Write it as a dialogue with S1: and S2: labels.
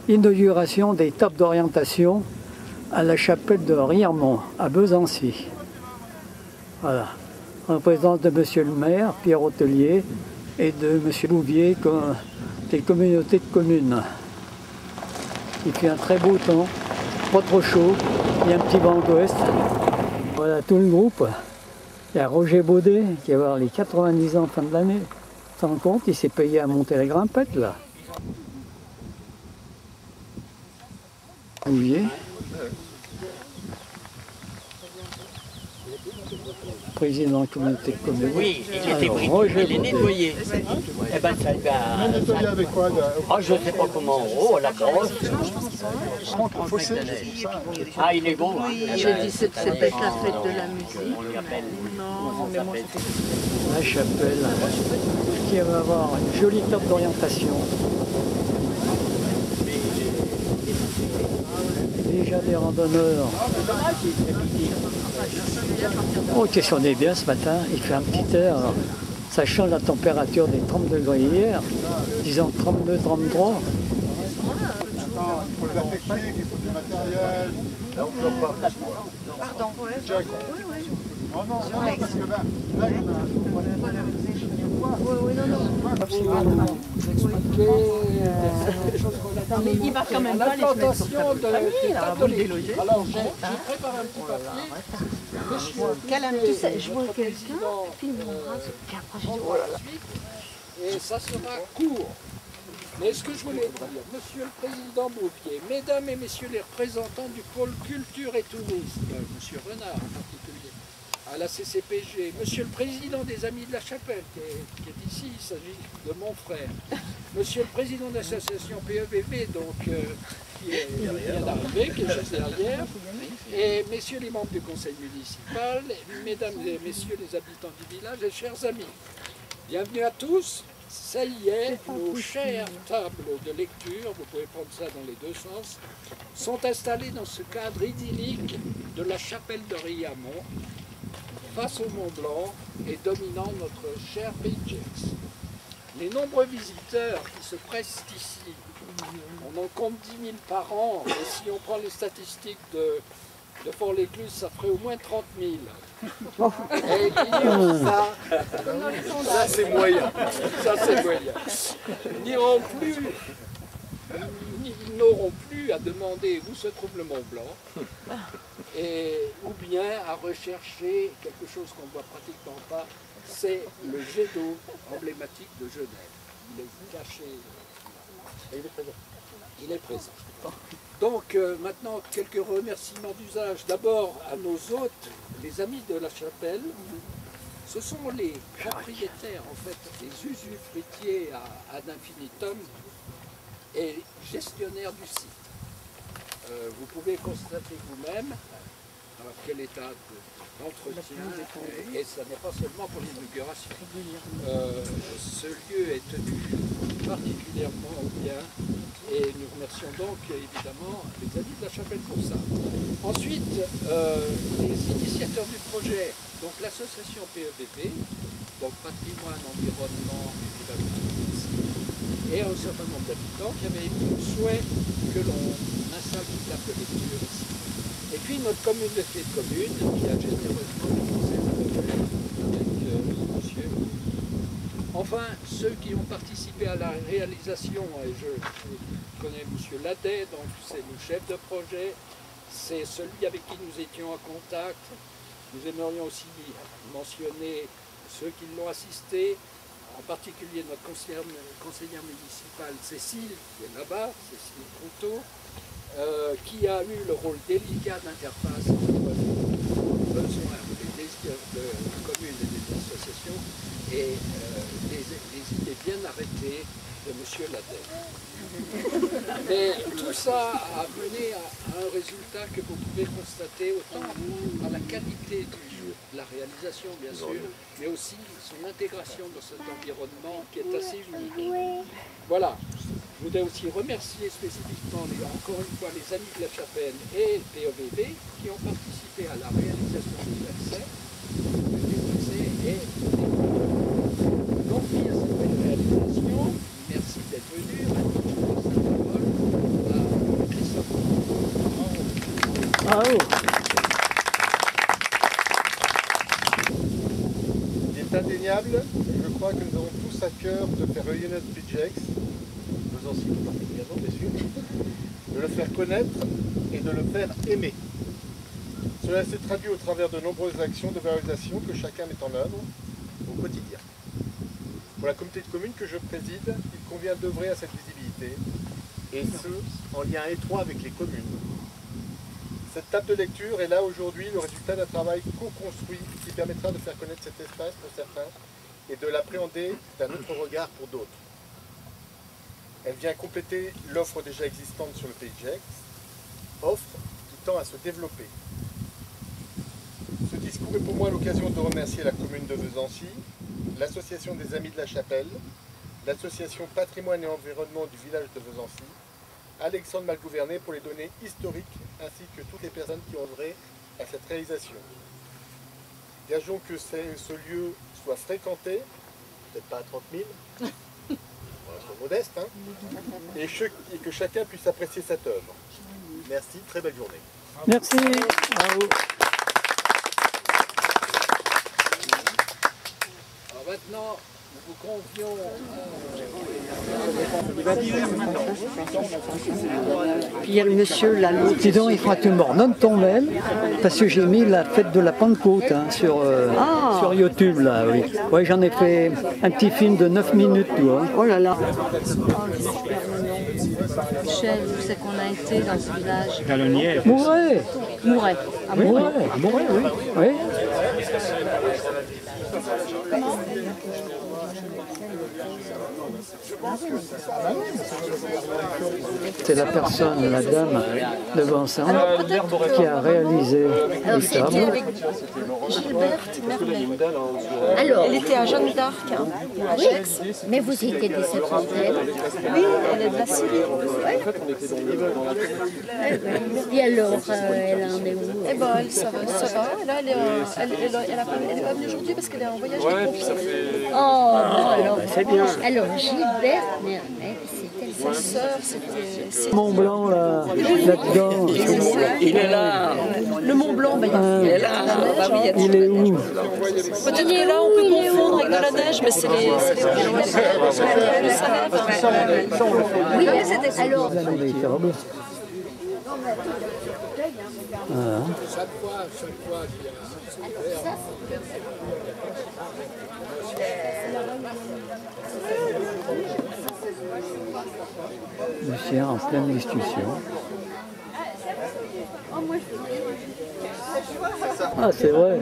S1: Inauguration des tables d'orientation à la chapelle de Riermont, à Besançon. Voilà. En présence de monsieur le maire, Pierre Hôtelier, et de monsieur Bouvier, des communautés de communes. Il fait un très beau temps, pas trop chaud, il y a un petit vent d'ouest. Voilà tout le groupe. Il y a Roger Baudet qui va avoir les 90 ans fin de l'année. Tu te rends compte, il s'est payé à monter les grimpettes là. Bouvier. Président de la communauté de communes.
S2: Oui, il était pris, il est nettoyé. Eh ben, ça
S3: nettoyé avec quoi
S2: Ah, je ne sais pas comment. Oh, la brosse. Ah, il est beau. Hein.
S4: J'ai dit c'est peut-être la fête de la musique.
S2: On lui appelle.
S4: Non, mais moi
S1: La chapelle qui va avoir une jolie table d'orientation. Déjà des randonneurs. Oh, qu'est-ce qu'on est bien ce matin, il fait un petit air. Alors, ça change la température des 30 degrés hier, disons 32, 33.
S3: Il faut de la technique, il faut du matériel.
S4: pardon.
S3: Non, parce que là, il y en a...
S4: Mais il va quand même pas les mettre sur sa famille, là, avant de déloger.
S3: Alors, j'ai préparé un petit papier.
S4: Tu sais, je vois quelqu'un, puis il m'embrasse, puis après je dis oh là là.
S5: Et ça sera court. Mais ce que je voulais vous dire, Monsieur le Président Bouvier, Mesdames et Messieurs les représentants du pôle culture et tourisme, Monsieur Renard en particulier, à la CCPG, Monsieur le Président des Amis de la Chapelle, qui est ici, il s'agit de mon frère, Monsieur le Président de l'association PEVV, donc, qui vient d'arriver, qui est juste derrière, et Messieurs les membres du Conseil municipal, Mesdames et Messieurs les habitants du village et chers amis, bienvenue à tous. Ça y est, nos chères tables de lecture, vous pouvez prendre ça dans les deux sens, sont installées dans ce cadre idyllique de la chapelle de Riermont, face au Mont Blanc et dominant notre cher Pays de Gex. Les nombreux visiteurs qui se pressent ici, on en compte 10 000 par an, et si on prend les statistiques de Fort-l'Écluse, ça ferait au moins 30 000. Et ça c'est moyen. Ça c'est moyen. Ils n'auront plus à demander où se trouve le Mont Blanc, ou bien à rechercher quelque chose qu'on ne voit pratiquement pas, c'est le jet d'eau emblématique de Genève. Il est caché. Et il est présent. Il est présent. Donc maintenant, quelques remerciements d'usage. D'abord à nos hôtes, les amis de la chapelle. Ce sont les propriétaires, en fait, des usufruitiers ad infinitum et gestionnaires du site. Vous pouvez constater vous-même quel état d'entretien, et ça n'est pas seulement pour l'inauguration. Ce lieu est tenu particulièrement bien, et nous remercions donc évidemment les amis de la chapelle pour ça. Ensuite, les initiateurs du projet, donc l'association PEVV, donc patrimoine, environnement et village de tourisme, et un certain nombre d'habitants qui avaient émis le souhait que l'on installe une table de lecture ici. Et puis notre communauté de communes qui a généreusement financé le projet avec monsieur. Enfin, ceux qui ont participé à la réalisation, et je connais monsieur Ladet, donc c'est le chef de projet, c'est celui avec qui nous étions en contact. Nous aimerions aussi mentionner ceux qui l'ont assisté, en particulier notre conseillère municipale Cécile, qui est là-bas, Cécile Croteau, qui a eu le rôle délicat d'interface entre les besoins, les désirs de la commune et des associations et les idées bien arrêtées de M. Ladet. Mais tout ça a mené à un résultat que vous pouvez constater autant par la qualité de la réalisation bien sûr, mais aussi son intégration dans cet environnement qui est assez unique. Voilà. Je voudrais aussi remercier spécifiquement, encore une fois, les amis de la chapelle et le PEVV qui ont participé à la réalisation des accès et donc, à cette belle réalisation, merci d'être venu. Je passe la parole à
S3: indéniable, je crois que nous avons tous à cœur de faire rayonner notre PJX, nos anciens particulièrement bien sûr, de le faire connaître et de le faire aimer. Cela s'est traduit au travers de nombreuses actions de valorisation que chacun met en œuvre au quotidien. Pour la communauté de communes que je préside, il convient d'œuvrer à cette visibilité, et ce, en lien étroit avec les communes. Cette table de lecture est là aujourd'hui le résultat d'un travail co-construit qui permettra de faire connaître cet espace pour certains et de l'appréhender d'un autre regard pour d'autres. Elle vient compléter l'offre déjà existante sur le PJX, offre qui tend à se développer. Ce discours est pour moi l'occasion de remercier la commune de Vezancy, l'association des Amis de la Chapelle, l'association Patrimoine et Environnement du village de Vezancy, Alexandre Malgouvernet pour les données historiques ainsi que toutes les personnes qui ont œuvré à cette réalisation. Gageons que ce lieu soit fréquenté, peut-être pas à 30 000, on reste modeste, hein, et que chacun puisse apprécier cette œuvre. Merci, très belle journée.
S1: Merci. Bravo.
S5: Alors maintenant, nous vous confions
S6: Puis il y a le monsieur là, l'autre.
S1: Dis donc, il fera tout mort. Donne ton mail, parce que j'ai mis la fête de la Pentecôte hein, sur YouTube. Là, oui. Ouais, j'en ai fait un petit film de 9 minutes. Tu vois.
S6: Oh là là.
S4: Michel, où c'est qu'on a été dans ce village?
S1: Mouret.
S4: Mouret. À Mouret.
S1: Mouret, oui. Oui. C'est la personne, la dame de Vincent, qui a réalisé l'histoire.
S4: Gilberte Merlet.
S7: Alors,
S4: Elle était à Jeanne d'Arc, hein, à
S7: oui,
S4: Gex.
S7: mais vous étiez des septantaines.
S4: Oui, elle est de la Syrie.
S7: Et alors, elle en est où?
S4: Eh ben, elle, ça va. Là, elle est pas venue aujourd'hui parce qu'elle est en voyage de pompiers.
S7: Oh, alors, c'est bien. Alors, Gilbert Merlet, c'était
S4: Sa sœur, c'était...
S1: Mont Blanc, là-dedans.
S6: Il est là.
S4: Le Mont Blanc, ben, il y a de la neige.
S1: Il est où?
S4: Peut-être que là, on peut confondre avec de la neige, mais c'est les le Salève.
S7: Oui, c'était alors.
S1: Il est terrible.
S5: chaque fois qu'il y a
S1: Lucien en pleine discussion. Ah, c'est vrai.